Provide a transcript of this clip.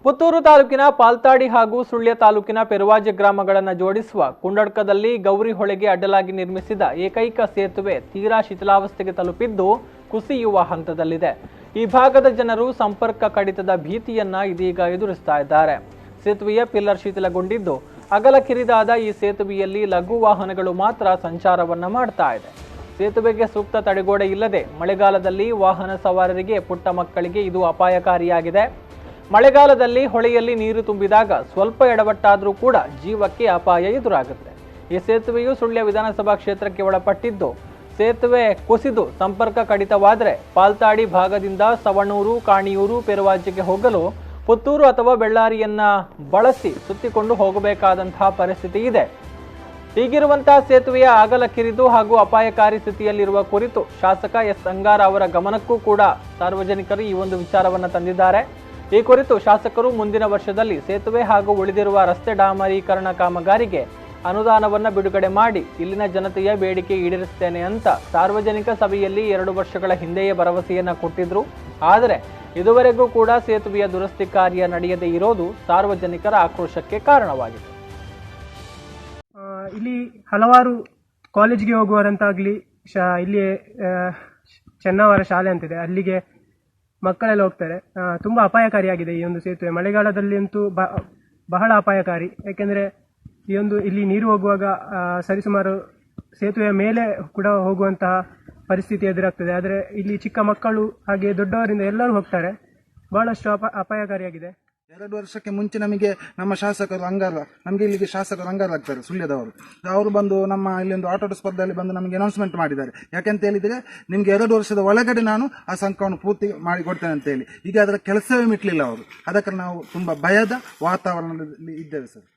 ಪುತ್ತೂರು ತಾಲೂಕಿನ ಪಾಲ್ತಾಡಿ ಹಾಗೂ ಸುಳ್ಯ ತಾಲೂಕಿನ ಪೆರುವಾಜೆ ಗ್ರಾಮಗಳನ್ನು ಜೋಡಿಸುವ ಕುಂಡಡ್ಕದಲ್ಲಿ ಗೌರಿ ಹೊಳೆಗೆ ಅಡ್ಡಲಾಗಿ ನಿರ್ಮಿಸಿದ ಏಕೈಕ ಸೇತುವೆ ತೀರಾ ಶಿಥಿಲಾವಸ್ಥೆಗೆ ತಲುಪಿದ್ದು ಕುಸಿಯುವ ಹಂತದಲ್ಲಿದೆ. ಈ ಭಾಗದ ಜನರು ಸಂಪರ್ಕ ಕಡಿತದ ಭೀತಿಯನ್ನ ಇದೀಗ ಎದುರಿಸ್ತಾ ಇದ್ದಾರೆ. ಸೇತುವೆಯ ಪಿಲ್ಲರ್ ಶಿಥಿಲಗೊಂಡಿದ್ದು ಅಗಲ ಕಿರಿದಾದ ಈ ಸೇತುವೆಯಲ್ಲಿ ಲಘು ವಾಹನಗಳು ಮಾತ್ರ ಸಂಚಾರವನ್ನ ಮಾಡ್ತಾ ಇದೆ. ಸೇತುವೆಗೆ ಸೂಕ್ತ ತಡೆಗೋಡೆ ಇಲ್ಲದೆ ಮಳೆಗಾಲದಲ್ಲಿ ವಾಹನ ಸವಾರರಿಗೆ ಪುಟ್ಟ ಮಕ್ಕಳಿಗೆ ಇದು ಅಪಾಯಕಾರಿಯಾಗಿದೆ. ಮಳೆಗಾಲದಲ್ಲಿ ಹೊಳೆಯಲ್ಲಿ ನೀರು ತುಂಬಿದಾಗ ಸ್ವಲ್ಪ ಎಡವಟ್ಟಾದರೂ ಕೂಡ ಜೀವಕ್ಕೆ ಅಪಾಯ ಎದುರಾಗುತ್ತೆ. ಈ ಸೇತುವೆಯು ಸುಳ್ಯ ವಿಧಾನಸಭಾ ಕ್ಷೇತ್ರಕ್ಕೆ ಒಳಪಟ್ಟಿದ್ದು ಸೇತುವೆ ಕುಸಿದು ಸಂಪರ್ಕ ಕಡಿತವಾದರೆ ಪಾಲ್ತಾಡಿ ಭಾಗದಿಂದ ಸವಣೂರು, ಕಾಣಿಯೂರು, ಪೆರುವಾಜೆಗೆ ಹೋಗಲು ಪುತ್ತೂರು ಅಥವಾ ಬೆಳ್ಳಾರಿಯನ್ನ ಬಳಸಿ ಸುತ್ತಿಕೊಂಡು ಹೋಗಬೇಕಾದಂತಹ ಪರಿಸ್ಥಿತಿ ಇದೆ. ಹೀಗಿರುವಂತಹ ಸೇತುವೆಯ ಅಗಲ ಕಿರಿದು ಹಾಗೂ ಅಪಾಯಕಾರಿ ಸ್ಥಿತಿಯಲ್ಲಿರುವ ಕುರಿತು ಶಾಸಕ ಎಸ್ ಅಂಗಾರ ಅವರ ಗಮನಕ್ಕೂ ಕೂಡ ಸಾರ್ವಜನಿಕರು ಈ ಒಂದು ವಿಚಾರವನ್ನು ತಂದಿದ್ದಾರೆ. ಈ ಕುರಿತು ಶಾಸಕರು ಮುಂದಿನ ವರ್ಷದಲ್ಲಿ ಸೇತುವೆ ಹಾಗೂ ಉಳಿದಿರುವ ರಸ್ತೆ ಡಾಮರೀಕರಣ ಕಾಮಗಾರಿಗೆ ಅನುದಾನವನ್ನ ಬಿಡುಗಡೆ ಮಾಡಿ ಇಲ್ಲಿನ ಜನತೆಯ ಬೇಡಿಕೆ ಈಡೇರಿಸುತ್ತೇನೆ ಅಂತ ಸಾರ್ವಜನಿಕ ಸಭೆಯಲ್ಲಿ 2 ವರ್ಷಗಳ ಹಿಂದೆಯೇ ಭರವಸೆಯನ್ನ ಕೊಟ್ಟಿದ್ರು. ಆದರೆ ಇದುವರೆಗೂ ಕೂಡ ಸೇತುವೆಯ ದುರಸ್ತಿ ಕಾರ್ಯ ನಡೆಯದೇ ಇರೋದು ಸಾರ್ವಜನಿಕರ ಆಕ್ರೋಶಕ್ಕೆ ಕಾರಣವಾಗಿದೆ. ಇಲ್ಲಿ ಹಲವಾರು ಕಾಲೇಜ್ಗೆ ಹೋಗುವವರಂತಾಗ್ಲಿ ಇಲ್ಲಿ ಚೆನ್ನವರ ಶಾಲೆ ಅಂತಿದೆ, ಅಲ್ಲಿಗೆ ಮಕ್ಕಳೆಲ್ಲ ಹೋಗ್ತಾರೆ. ತುಂಬಾ ಅಪಾಯಕಾರಿಯಾಗಿದೆ ಈ ಒಂದು ಸೇತುವೆ. ಮಳೆಗಾಲದಲ್ಲಿ ಅಂತೂ ಬಹಳ ಅಪಾಯಕಾರಿ. ಯಾಕೆಂದ್ರೆ ಇಲ್ಲಿ ನೀರು ಹೋಗುವಾಗ ಸರಿಸುಮಾರು ಸೇತುವೆಯ ಮೇಲೆ ಕೂಡ ಹೋಗುವಂತಹ ಪರಿಸ್ಥಿತಿ ಎದುರಾಗ್ತದೆ. ಆದರೆ ಇಲ್ಲಿ ಚಿಕ್ಕ ಮಕ್ಕಳು ಹಾಗೆ ದೊಡ್ಡವರಿಂದ ಎಲ್ಲರೂ ಹೋಗ್ತಾರೆ. ಬಹಳಷ್ಟು ಅಪಾಯಕಾರಿಯಾಗಿದೆ. 2 ವರ್ಷಕ್ಕೆ ಮುಂಚೆ ನಮಗೆ ನಮ್ಮ ಶಾಸಕರು ಇಲ್ಲಿಗೆ ಶಾಸಕರು ಅಂಗಾರ ಆಗ್ತಾರೆ, ಸುಳ್ಯದವರು. ಅವರು ಬಂದು ನಮ್ಮ ಇಲ್ಲೊಂದು ಆಟೋಟ ಸ್ಪರ್ಧೆಯಲ್ಲಿ ಬಂದು ನಮಗೆ ಅನೌನ್ಸ್ಮೆಂಟ್ ಮಾಡಿದ್ದಾರೆ. ಯಾಕೆಂತ ಹೇಳಿದ್ರೆ ನಿಮ್ಗೆ 2 ವರ್ಷದ ಒಳಗಡೆ ನಾನು ಆ ಸಂಘವನ್ನು ಪೂರ್ತಿ ಮಾಡಿ ಕೊಡ್ತೇನೆ ಅಂತ ಹೇಳಿ. ಈಗ ಅದರ ಕೆಲಸವೇ ಮಿಟ್ಲಿಲ್ಲ ಅವರು. ಅದಕ್ಕೆ ನಾವು ತುಂಬಾ ಭಯದ ವಾತಾವರಣದಲ್ಲಿ ಇದ್ದೇವೆ ಸರ್.